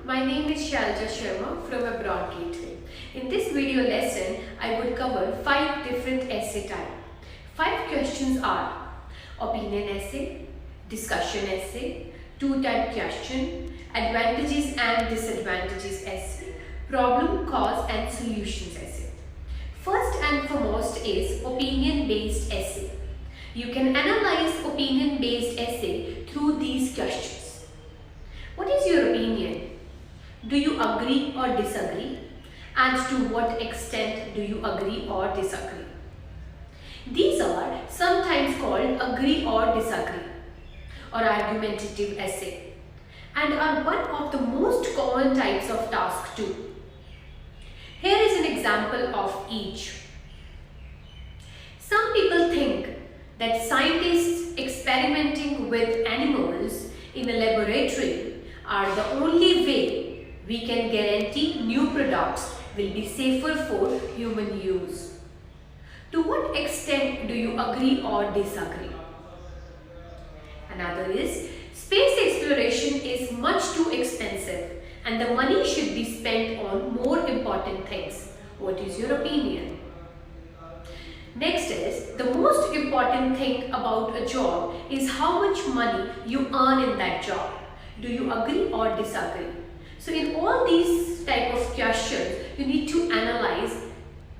my name is Shalja Sharma from Abroad Gateway. In this video lesson, I would cover 5 different essay types. 5 questions are opinion essay, discussion essay, 2-type question, advantages and disadvantages essay, problem, cause and solutions essay. First and foremost is opinion-based essay. You can analyze opinion-based essay through these questions. What is your opinion? Do you agree or disagree? And to what extent do you agree or disagree? These are sometimes called agree or disagree or argumentative essay and are one of the most common types of task too. Here is an example of each. Some people think that scientists experimenting with animals in a laboratory are the only way we can guarantee new products will be safer for human use. To what extent do you agree or disagree? Another is, space exploration is much too expensive and the money should be spent on more important things. What is your opinion? Next is, the most important thing about a job is how much money you earn in that job. Do you agree or disagree? So in all these type of questions, you need to analyze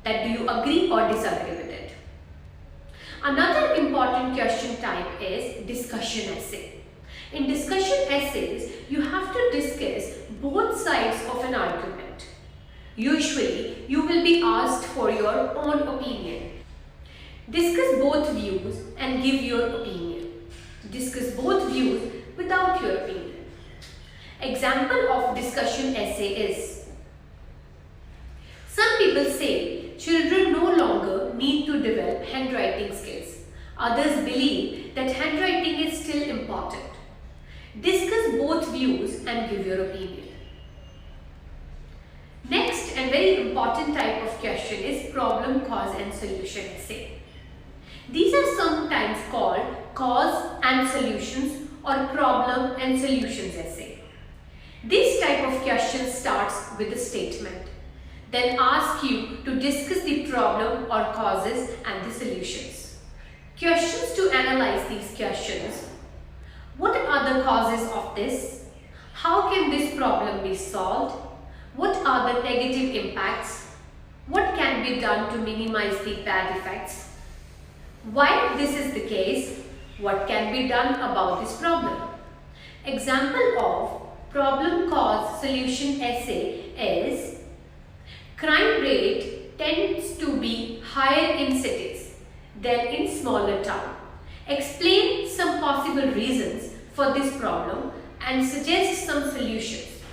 that do you agree or disagree with it. Another important question type is discussion essay. In discussion essays, you have to discuss both sides of an argument. Usually, you will be asked for your own opinion. Discuss both views and give your opinion. Discuss both views without your opinion. Example of discussion essay is, some people say children no longer need to develop handwriting skills. Others believe that handwriting is still important. Discuss both views and give your opinion. Next and very important type of question is problem, cause and solution essay. These are sometimes called cause and solutions or problem and solutions essay. This type of question starts with a statement, then asks you to discuss the problem or causes and the solutions. Questions to analyze these questions. What are the causes of this? How can this problem be solved? What are the negative impacts? What can be done to minimize the bad effects? Why this is the case? What can be done about this problem? Example of problem, cause, solution essay is, crime rate tends to be higher in cities than in smaller towns. Explain some possible reasons for this problem and suggest some solutions.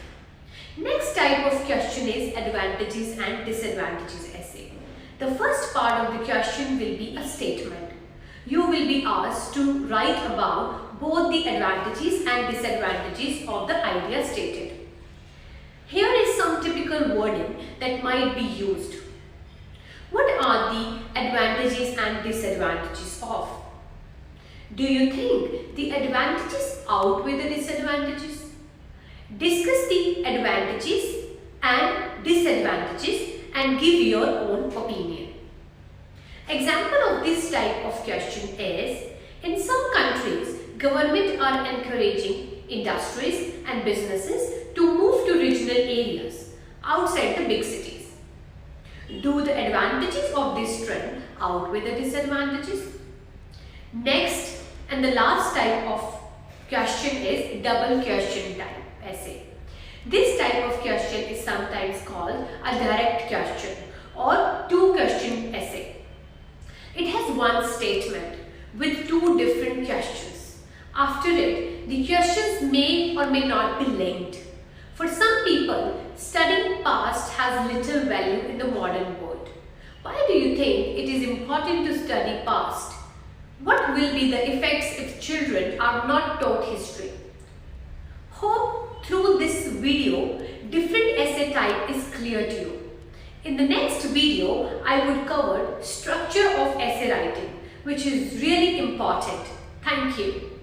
Next type of question is advantages and disadvantages essay. The first part of the question will be a statement. You will be asked to write about both the advantages and disadvantages of the idea stated. Here is some typical wording that might be used. What are the advantages and disadvantages of? Do you think the advantages outweigh the disadvantages? Discuss the advantages and disadvantages and give your own opinion. Example of this type of question is, in some countries, government are encouraging industries and businesses to move to regional areas outside the big cities. Do the advantages of this trend outweigh the disadvantages? Next and the last type of question is double question type essay. This type of question is sometimes called a direct question or 2-question essay. It has one statement with 2 different questions. After it, the questions may or may not be linked. For some people, studying past has little value in the modern world. Why do you think it is important to study past? What will be the effects if children are not taught history? Hope through this video, different essay type is clear to you. In the next video, I would cover structure of essay writing, which is really important. Thank you.